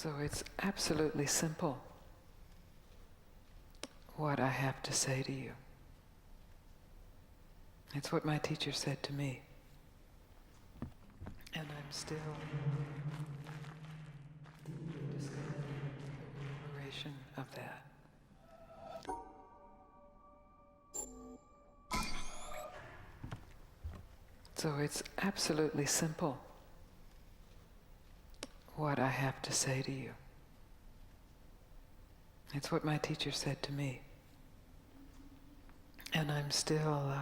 So it's absolutely simple what I have to say to you. It's what my teacher said to me. And I'm still discovering the reverberation of that. So it's absolutely simple what I have to say to you. It's what my teacher said to me. And I'm still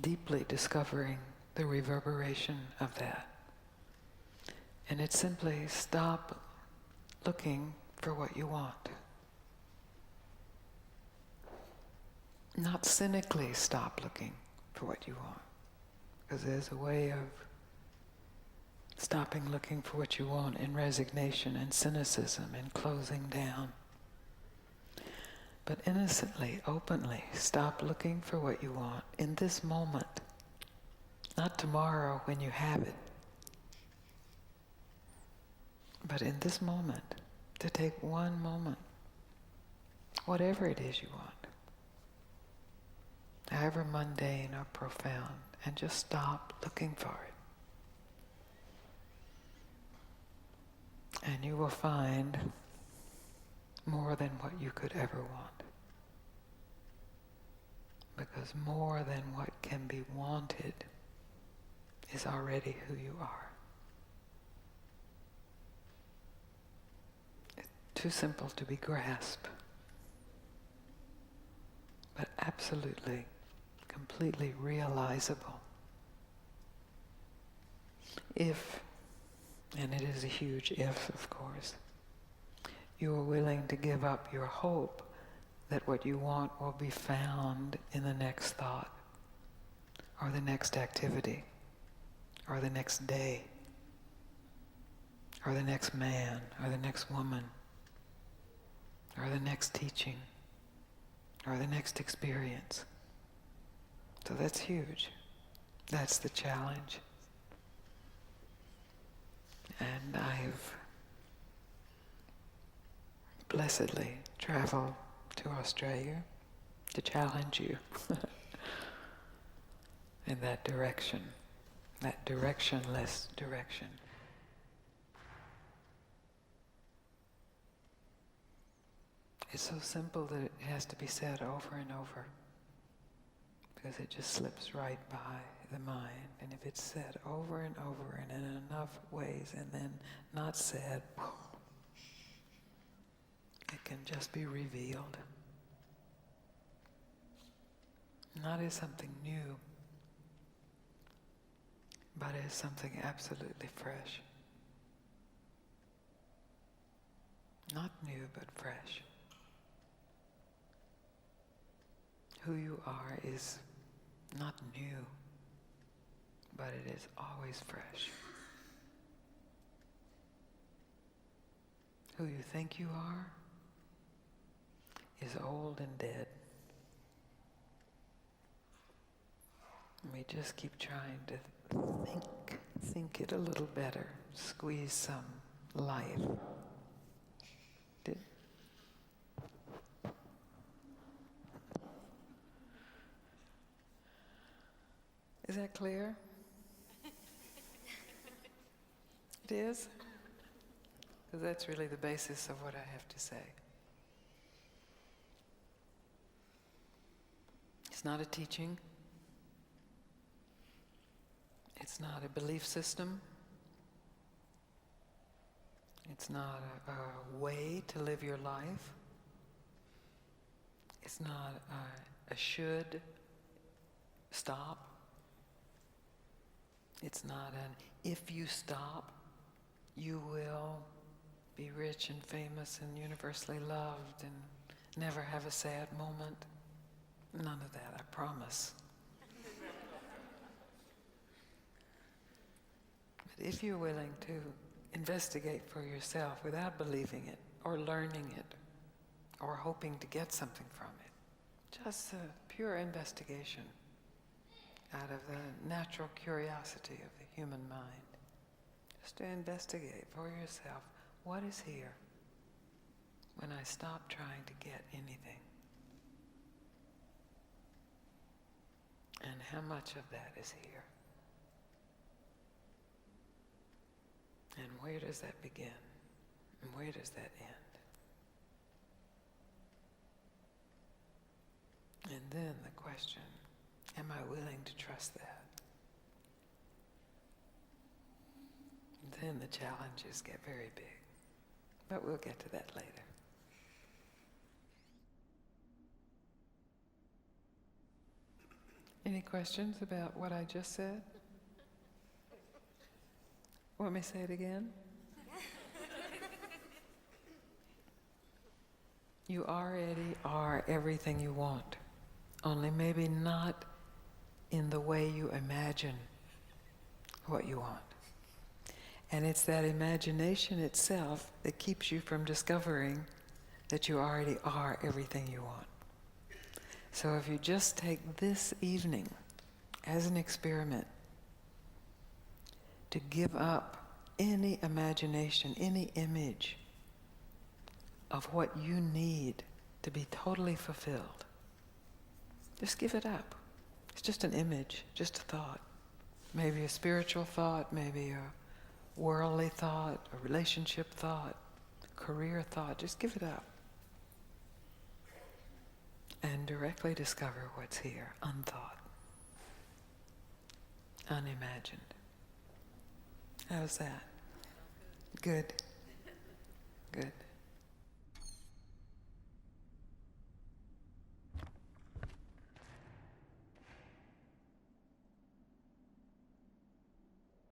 deeply discovering the reverberation of that. And it's simply stop looking for what you want. Not cynically stop looking for what you want. Because there's a way of stopping looking for what you want in resignation and cynicism and closing down. But innocently, openly, stop looking for what you want in this moment. Not tomorrow when you have it. But in this moment, to take one moment, whatever it is you want, however mundane or profound, and just stop looking for it. And you will find more than what you could ever want. Because more than what can be wanted is already who you are. It's too simple to be grasped, but absolutely, completely realizable. If, and it is a huge if, of course, you are willing to give up your hope that what you want will be found in the next thought, or the next activity, or the next day, or the next man, or the next woman, or the next teaching, or the next experience. So that's huge. That's the challenge. And I've blessedly traveled to Australia to challenge you in that direction, that directionless direction. It's so simple that it has to be said over and over, because it just slips right by the mind. And if it's said over and over and in enough ways and then not said, it can just be revealed. Not as something new, but as something absolutely fresh. Not new, but fresh. Who you are is not new, but it is always fresh. Who you think you are is old and dead. We just keep trying to think it a little better, squeeze some life. Is that clear? It is? Because that's really the basis of what I have to say. It's not a teaching. It's not a belief system. It's not a way to live your life. It's not a should stop. It's not an if you stop, you will be rich and famous and universally loved and never have a sad moment. None of that, I promise. But if you're willing to investigate for yourself without believing it or learning it or hoping to get something from it, just a pure investigation out of the natural curiosity of the human mind, Just to investigate for yourself, what is here when I stop trying to get anything? And how much of that is here? And where does that begin? And where does that end? And then the question, am I willing to trust that? And then the challenges get very big. But we'll get to that later. Any questions about what I just said? Want me to say it again? You already are everything you want, only maybe not in the way you imagine what you want. And it's that imagination itself that keeps you from discovering that you already are everything you want. So if you just take this evening as an experiment to give up any imagination, any image of what you need to be totally fulfilled, just give it up. It's just an image, just a thought. Maybe a spiritual thought, maybe a worldly thought, a relationship thought, career thought. Just give it up. And directly discover what's here, unthought, unimagined. How's that? Good. Good.